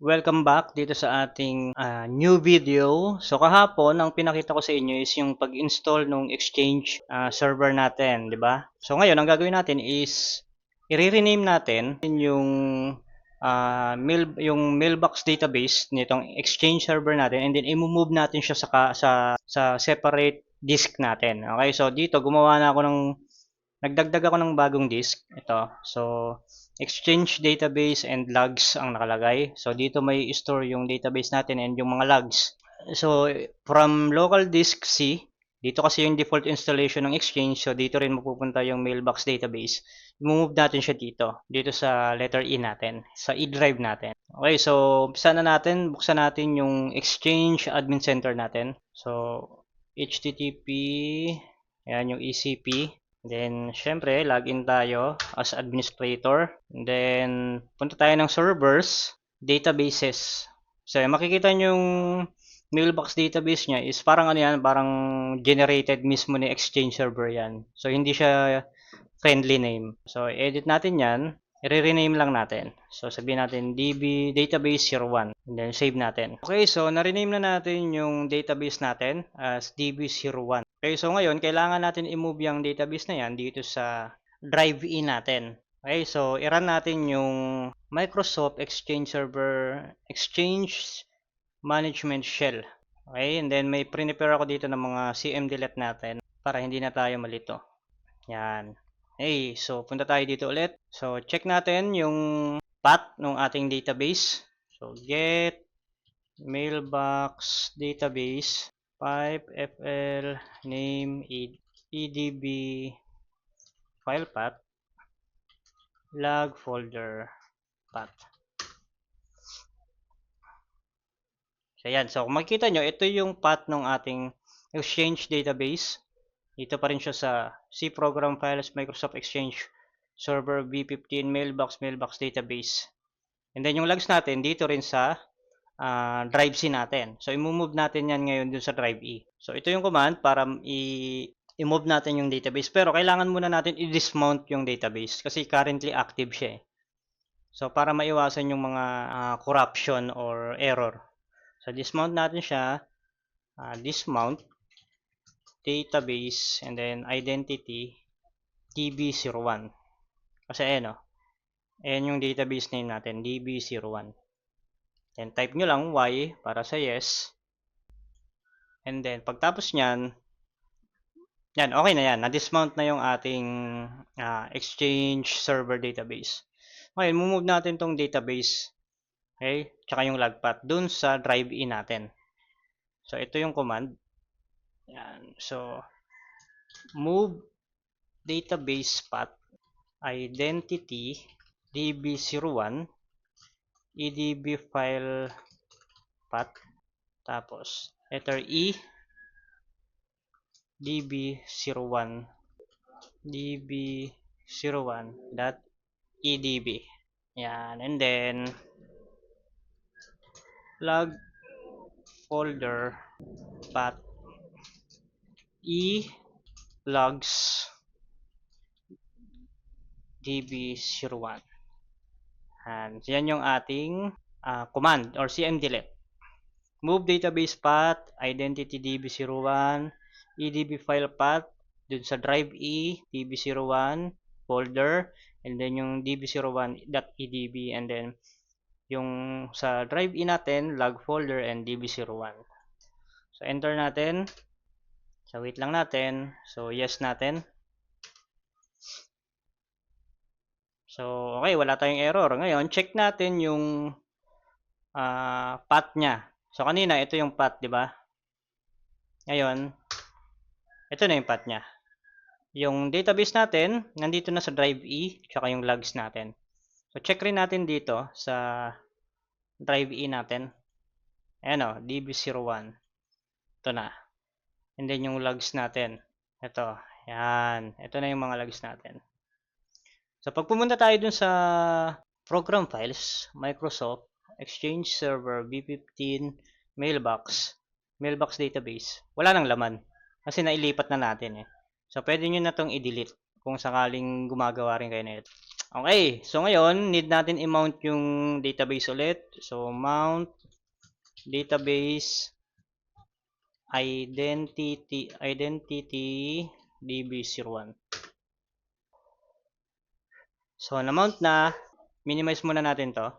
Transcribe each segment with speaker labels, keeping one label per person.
Speaker 1: Welcome back dito sa ating new video. So kahapon, ang pinakita ko sa inyo is yung pag-install ng Exchange server natin, di ba? So ngayon, ang gagawin natin is i-rename natin yung mailbox database nitong Exchange server natin, and then i-move natin siya sa separate disk natin. Okay, so dito nagdagdag ako ng bagong disk. Ito. So Exchange database and logs ang nakalagay. So dito may store yung database natin and yung mga logs. So from local disk C, dito kasi yung default installation ng Exchange. So dito rin mapupunta yung mailbox database. I-move natin siya dito sa letter E natin, sa E drive natin. Okay, so umpisa na natin, buksan natin yung Exchange admin center natin. So HTTP, yan yung ECP. Then, syempre, login tayo as administrator. Then, punta tayo ng servers, databases. So, makikita nyo yung mailbox database niya is parang ano yan, parang generated mismo ni Exchange server yan. So, hindi siya friendly name. So, edit natin yan. I-rename lang natin. So, sabihin natin DB database 01. And then, save natin. Okay, so, na-rename na natin yung database natin as DB01. Okay, so ngayon, kailangan natin i-move yung database na yan dito sa drive E natin. Okay, so, i-run natin yung Microsoft Exchange Server Exchange Management Shell. Okay, and then may prepare ako dito ng mga cmdlet natin para hindi na tayo malito. Yan. Okay, so punta tayo dito ulit. So check natin yung path ng ating database. So get mailbox database pipe fl name edb file path log folder path. So yan. So kung makikita nyo, ito yung path ng ating Exchange database. Dito pa rin siya sa C program files Microsoft Exchange Server B15 mailbox database. And then yung logs natin dito rin sa drive C natin. So i-move natin yan ngayon dun sa drive E. So ito yung command para i-move natin yung database. Pero kailangan muna natin i-dismount yung database kasi currently active siya. So para maiwasan yung mga corruption or error. So dismount natin siya. Dismount database and then identity db01 kasi ayan ayan yung database name natin db01, then type nyo lang y para sa yes, and then pagtapos nyan yan, okay na yan, na-dismount na yung ating Exchange server database. Okay, move natin tong database, okay, tsaka yung log path dun sa drive E natin. So ito yung command. Yan. So, move database path identity db01 edb file path tapos letter E db01 db01.edb. Yan. And then log folder path E logs db01. And yan yung ating command or cmdlet. Move database path identity db01 edb file path dun sa drive E db01 folder, and then yung db01.edb, and then yung sa drive E natin log folder and db01. So enter natin. So wait lang natin. So yes natin. So okay, wala tayong error. Ngayon check natin yung path niya. So kanina ito yung path, di ba? Ngayon ito na yung path niya. Yung database natin nandito na sa drive E tsaka yung logs natin. So check rin natin dito sa drive E natin. Ayan db01. Ito na. And then yung logs natin. Ito. Yan. Ito na yung mga logs natin. So pag pumunta tayo dun sa program files, Microsoft Exchange Server B15 mailbox database, wala nang laman kasi nailipat na natin So pwede nyo na tong i-delete kung sakaling gumagawa rin kayo na ito. Okay, so ngayon, need natin i-mount yung database ulit. So, mount database identity db01. So, na-mount na. Minimize muna natin to.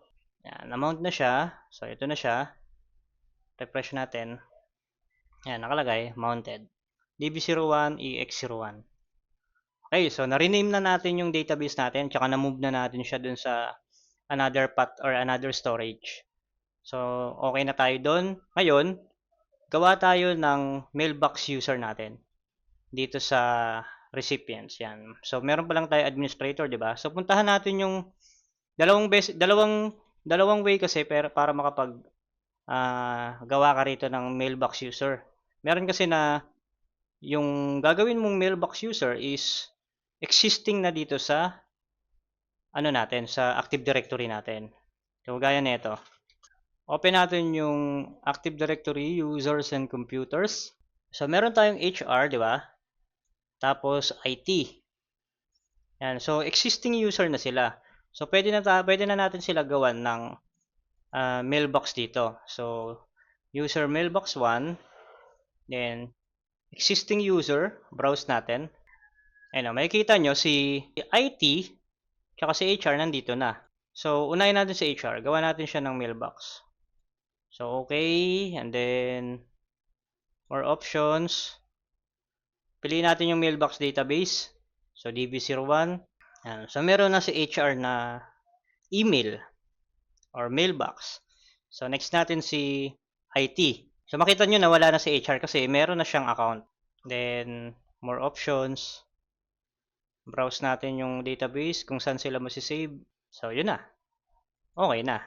Speaker 1: Yan, na-mount na siya. So, ito na siya. Refresh natin. Yan, nakalagay, mounted. db01 ex01. Okay, so na-rename na natin yung database natin, tsaka na-move na natin siya dun sa another path or another storage. So, okay na tayo dun. Ngayon, gawa tayo ng mailbox user natin dito sa recipients. Yan. So, meron pa lang tayo administrator, di ba? So, puntahan natin yung dalawang way kasi para makapag gawa ka rito ng mailbox user. Meron kasi na yung gagawin mong mailbox user is existing na dito sa ano natin, sa Active Directory natin. So, gaya nito. Open natin yung Active Directory, Users and Computers. So, meron tayong HR, di ba? Tapos, IT. Yan. So, existing user na sila. So, pwede na natin sila gawan ng mailbox dito. So, user mailbox 1. Then, existing user, browse natin. Ayun, makikita nyo si IT tsaka si HR nandito na. So, unahin natin si HR. Gawa natin siya ng mailbox. So, okay. And then, more options. Piliin natin yung mailbox database. So, DB01. Yan. So, meron na si HR na email or mailbox. So, next natin si IT. So, makita nyo na wala na si HR kasi meron na siyang account. Then, more options. Browse natin yung database kung saan sila masisave. So, yun na. Okay na.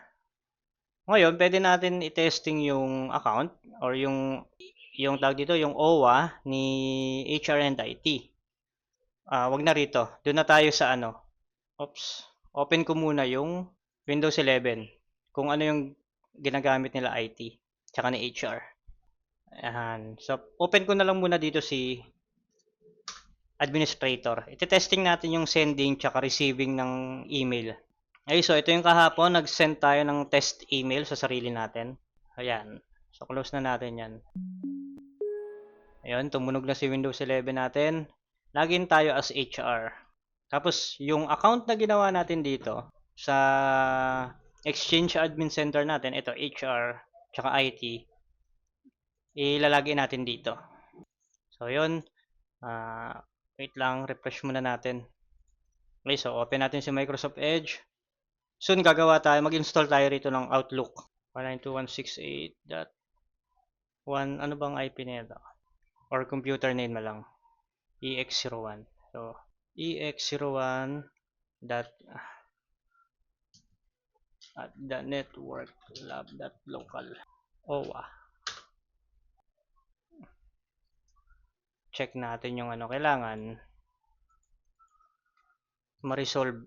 Speaker 1: Ngayon, pwede natin i-testing yung account or yung tag dito, yung OWA ni HR and IT. Wag na rito. Doon na tayo sa ano. Oops. Open ko muna yung Windows 11. Kung ano yung ginagamit nila IT tsaka ni HR. Ayan. So, open ko na lang muna dito si administrator. Ite-testing natin yung sending tsaka receiving ng email. Okay, so ito yung kahapon, nag-send tayo ng test email sa sarili natin. Ayan. So, close na natin yan. Ayun, tumunog na si Windows 11 natin. Login tayo as HR. Tapos, yung account na ginawa natin dito sa Exchange Admin Center natin, ito, HR, tsaka IT, ilalagay natin dito. So, yun. Wait lang, refresh muna natin. Okay, so open natin si Microsoft Edge. Soon gagawa tayo, mag-install tayo rito ng Outlook. 192.168.1, ano bang IP nito? Or computer name na lang. EX01. So, EX01 dot at the network lab.local. OWA. Check natin yung ano kailangan ma-resolve.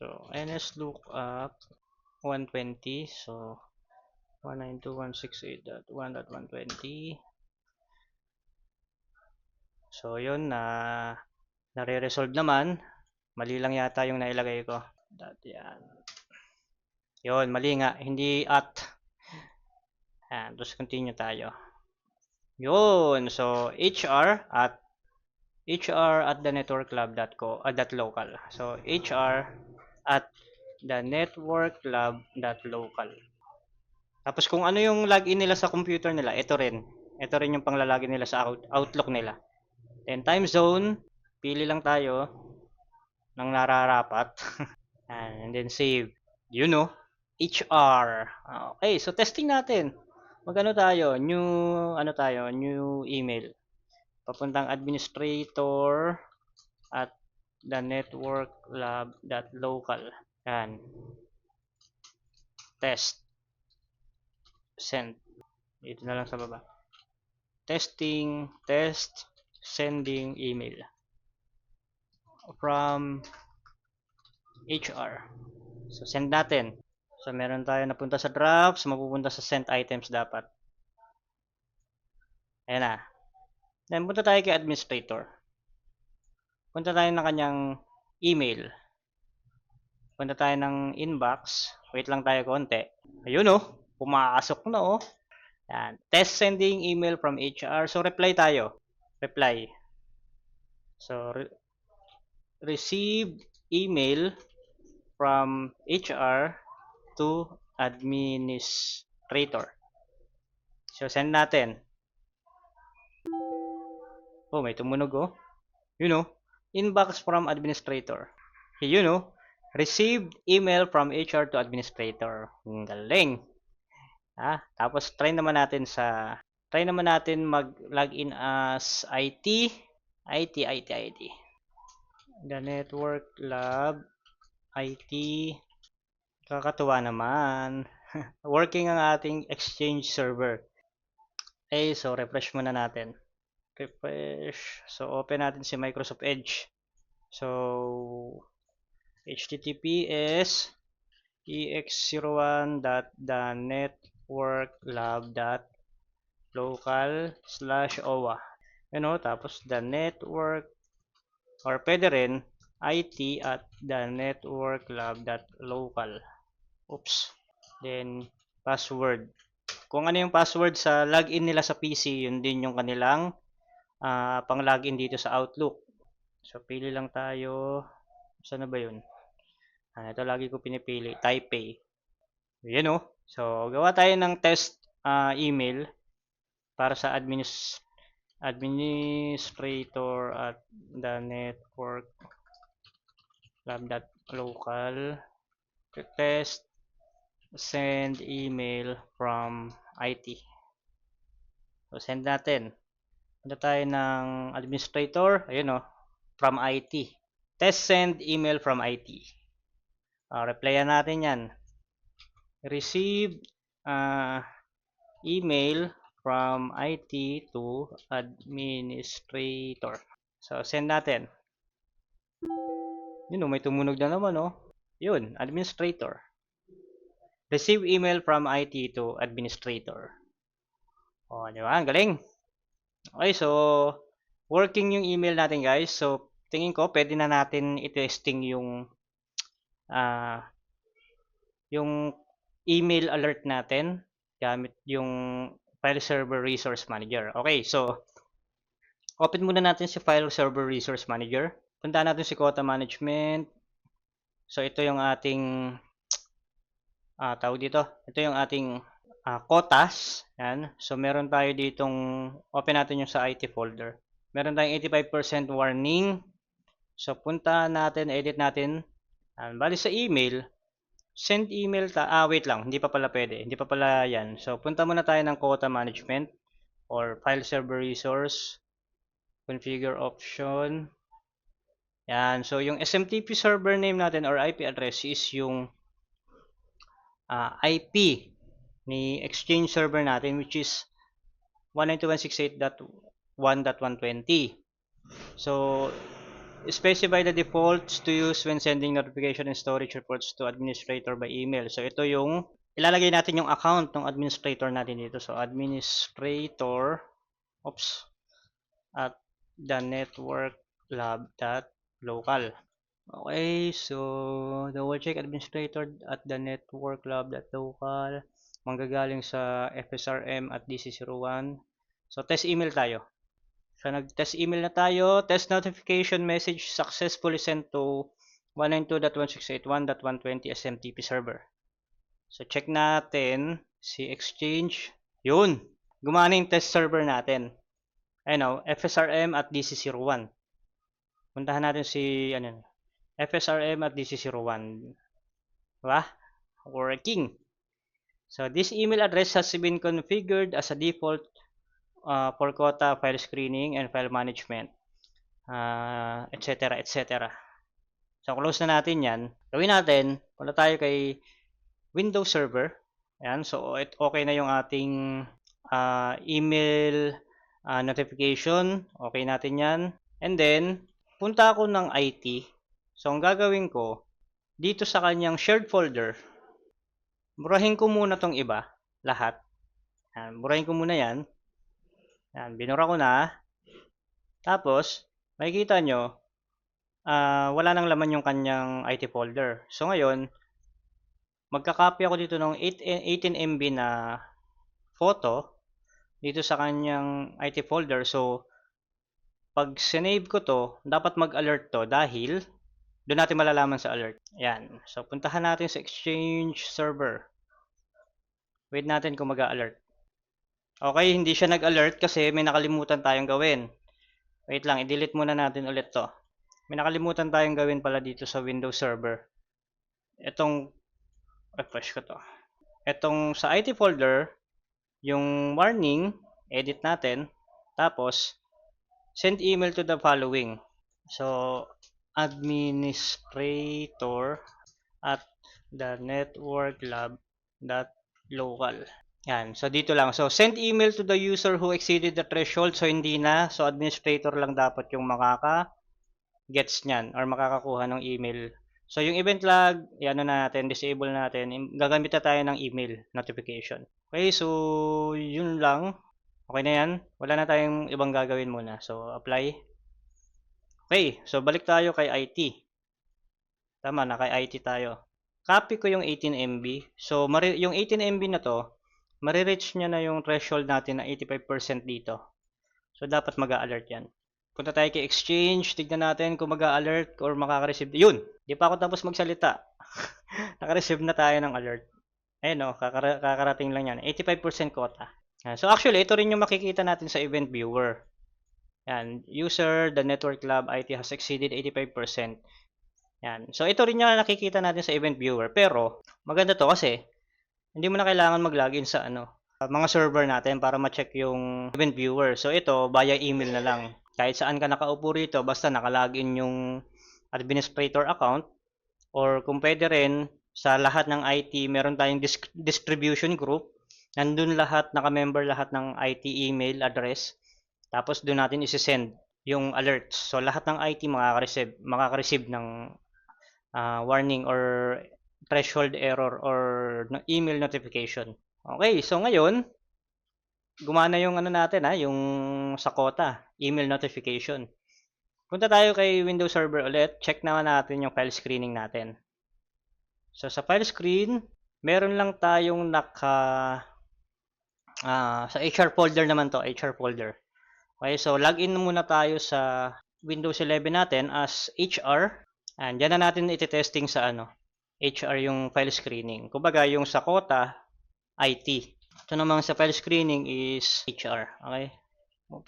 Speaker 1: So, nslookup 120. So, 192.168.1.120. So, yun na nare-resolve naman. Mali lang yata yung nailagay ko. Yan. Yun, mali nga. Hindi at. Yan, tapos continue tayo. Yun. So, HR at the networklab.local. So, HR at the networklab.local. Tapos kung ano yung login nila sa computer nila, ito rin. Ito rin yung panglalagin nila sa Outlook nila. Then time zone, pili lang tayo ng nararapat. And then save. You know, HR. Okay, so testing natin. Magano tayo? New email. Papuntang administrator at the networklab.local. Yan. Test. Send. Dito na lang sa baba. Testing, test, sending email from HR. So, send natin. So, meron tayo napunta sa drafts, mapupunta sa sent items dapat. Ayan na. Then, punta tayo kay administrator. Punta tayo ng kanyang email. Punta tayo ng inbox. Wait lang tayo konti. Ayun oh, pumasok na oh. Yan. Test sending email from HR. So reply tayo. Reply. So receive email from HR to administrator. So send natin. Oh, may tumunog oh. You know, inbox from administrator. You know, received email from HR to administrator. Ang galing. Tapos try naman natin mag-login as IT. The Network Lab IT. Kakatuwa naman. Working ang ating Exchange server. Okay, so refresh muna natin. Refresh. So open natin si Microsoft Edge. So https ex01.thenetworklab.local/owa. Tapos the network or pwede rin it at thenetworklab.local. Oops. Then password. Kung ano yung password sa login nila sa PC, yun din yung kanilang pang-login dito sa Outlook. So pili lang tayo. Saan na ba yun? Ito lagi ko pinipili. Taipei. Yan oh. So gawa tayo ng test email para sa administrator at the network lab.local. Test send email from IT. So send natin. Punta tayo ng administrator. Ayun oh. From IT. Test send email from IT. Replyan natin yan. Receive email from IT to administrator. So send natin. Yun oh, may tumunog na naman oh. Yun, administrator. Receive email from IT to administrator. Di ba? Ang galing. Okay, so working yung email natin guys. So tingin ko pwede na natin i-testing yung email alert natin gamit yung File Server Resource Manager. Okay, so open muna natin si File Server Resource Manager. Punta natin si Quota Management. So ito yung ating tawag dito. Ito yung ating quotas. Yan. So meron tayo ditong open natin yung sa IT folder. Meron tayong 85% warning. So punta natin, edit natin. Bali sa email, send email wait lang, hindi pa pala pwede. Hindi pa pala yan. So punta muna tayo ng quota management or file server resource, configure option. Yan. So yung SMTP server name natin or IP address is yung IP ni Exchange server natin, which is 192.168.1.120. So specify the defaults to use when sending notification and storage reports to administrator by email. So ito yung ilalagay natin yung account ng administrator natin dito. So administrator at the network lab.local. Okay, so double check administrator at the network lab.local. Manggagaling sa FSRM at DC01. So test email tayo. So nag-test email na tayo. Test notification message successfully sent to 192.168.1.120 SMTP server. So check natin si Exchange. Yun. Gumana yung test server natin. Ayun FSRM at DC01. Puntahan natin si FSRM at DC01. Diba? Working. So this email address has been configured as a default for quota, file screening, and file management, etc. etc. So close na natin yan. Gawin natin, punta tayo kay Windows Server. Ayan, so okay na yung ating email notification. Okay natin yan. And then, punta ako ng IT. So ang gagawin ko, dito sa kanyang shared folder, burahin ko muna tong iba, lahat. Ayan, burahin ko muna yan. Yan, binura ko na. Tapos, makikita nyo, wala nang laman yung kanyang IT folder. So ngayon, magka-copy ako dito ng 18 MB na photo dito sa kanyang IT folder. So, pag sinave ko to, dapat mag-alert to dahil doon natin malalaman sa alert. Yan. So, puntahan natin sa Exchange server. Wait natin kung mag-alert. Okay, hindi siya nag-alert kasi may nakalimutan tayong gawin. Wait lang, i-delete muna natin ulit to. May nakalimutan tayong gawin pala dito sa Windows Server. Itong, refresh ko to. Itong sa IT folder, yung warning, edit natin. Tapos, send email to the following. So, administrator at the networklab.local. Yan. So, dito lang. So, send email to the user who exceeded the threshold. So, hindi na. So, administrator lang dapat yung makaka-gets niyan or makakakuha ng email. So, yung event log, yan na natin, disable natin. Gagamit na tayo ng email notification. Okay, so, yun lang. Okay na yan. Wala na tayong ibang gagawin muna. So, apply. Okay, so balik tayo kay IT. Tama na, kay IT tayo. Copy ko yung 18 MB. So, yung 18 MB na to, marireach niya na yung threshold natin na 85% dito. So, dapat mag-a-alert yan. Punta tayo kay Exchange. Tignan natin kung mag-a-alert or makaka-receive. Yun! Di pa ako tapos magsalita. Naka-receive na tayo ng alert. Ayun o, kakarating lang yan. 85% quota. So, actually, ito rin yung makikita natin sa event viewer. Yan. User, the network lab IT has exceeded 85%. Yan. So, ito rin yung nakikita natin sa event viewer. Pero, maganda to kasi, hindi mo na kailangan mag-login sa mga server natin para ma-check yung event viewer. So, ito, via email na lang. Kahit saan ka nakaupo rito, basta nakalogin yung administrator account. Or kung pwede rin, sa lahat ng IT, meron tayong distribution group. Nandun lahat, naka-member lahat ng IT email address. Tapos doon natin isi-send yung alerts. So lahat ng IT makaka-receive ng warning or threshold error or email notification. Okay, so ngayon gumana yung natin yung sa quota, email notification. Punta tayo kay Windows Server ulit, check naman natin yung file screening natin. So sa file screen, meron lang tayong sa HR folder naman to, HR folder. Okay, so login muna tayo sa Windows 11 natin as HR. And dyan na natin iti-testing sa HR yung file screening. Kumbaga yung sa quota, IT. Ito namang sa file screening is HR. Okay?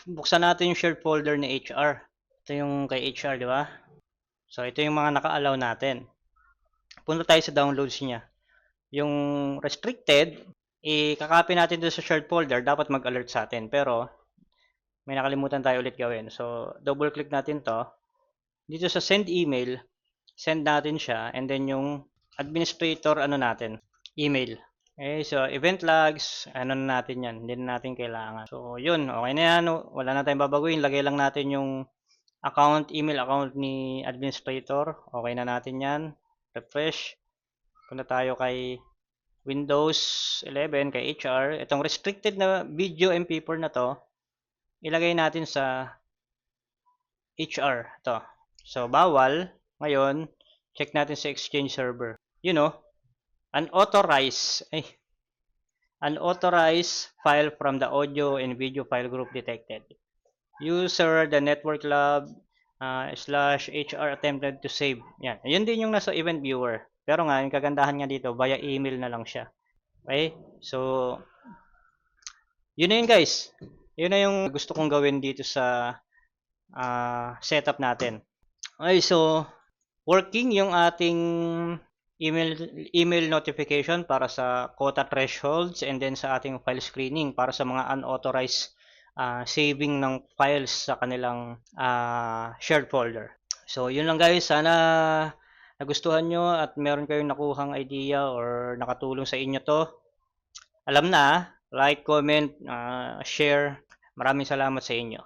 Speaker 1: Buksan natin yung shared folder ni HR. Ito yung kay HR, di ba? So ito yung mga naka-allow natin. Punta tayo sa downloads niya. Yung restricted, kakopy natin doon sa shared folder, dapat mag-alert sa atin. Pero may nakalimutan tayo ulit gawin. So, double click natin to. Dito sa send email, send natin siya. And then yung administrator, natin, email. Okay, so event logs, na natin yan. Hindi na natin kailangan. So, yun. Okay na yan. Wala na tayong babaguhin. Lagay lang natin yung email account ni administrator. Okay na natin yan. Refresh. Punta tayo kay Windows 11, kay HR. Itong restricted na video MP4 na to, ilagay natin sa HR. Ito. So, bawal. Ngayon, check natin sa Exchange server. Unauthorized file from the audio and video file group detected. User, the network lab, /HR attempted to save. Yan. Yun din yung nasa event viewer. Pero nga, yung kagandahan nga dito, via email na lang siya. Okay? So, yun na yun guys. Yun na yung gusto kong gawin dito sa setup natin. Okay, so working yung ating email notification para sa quota thresholds and then sa ating file screening para sa mga unauthorized saving ng files sa kanilang shared folder. So, yun lang guys. Sana nagustuhan nyo at meron kayong nakuhang idea or nakatulong sa inyo to. Alam na, like, comment, share. Maraming salamat sa inyo.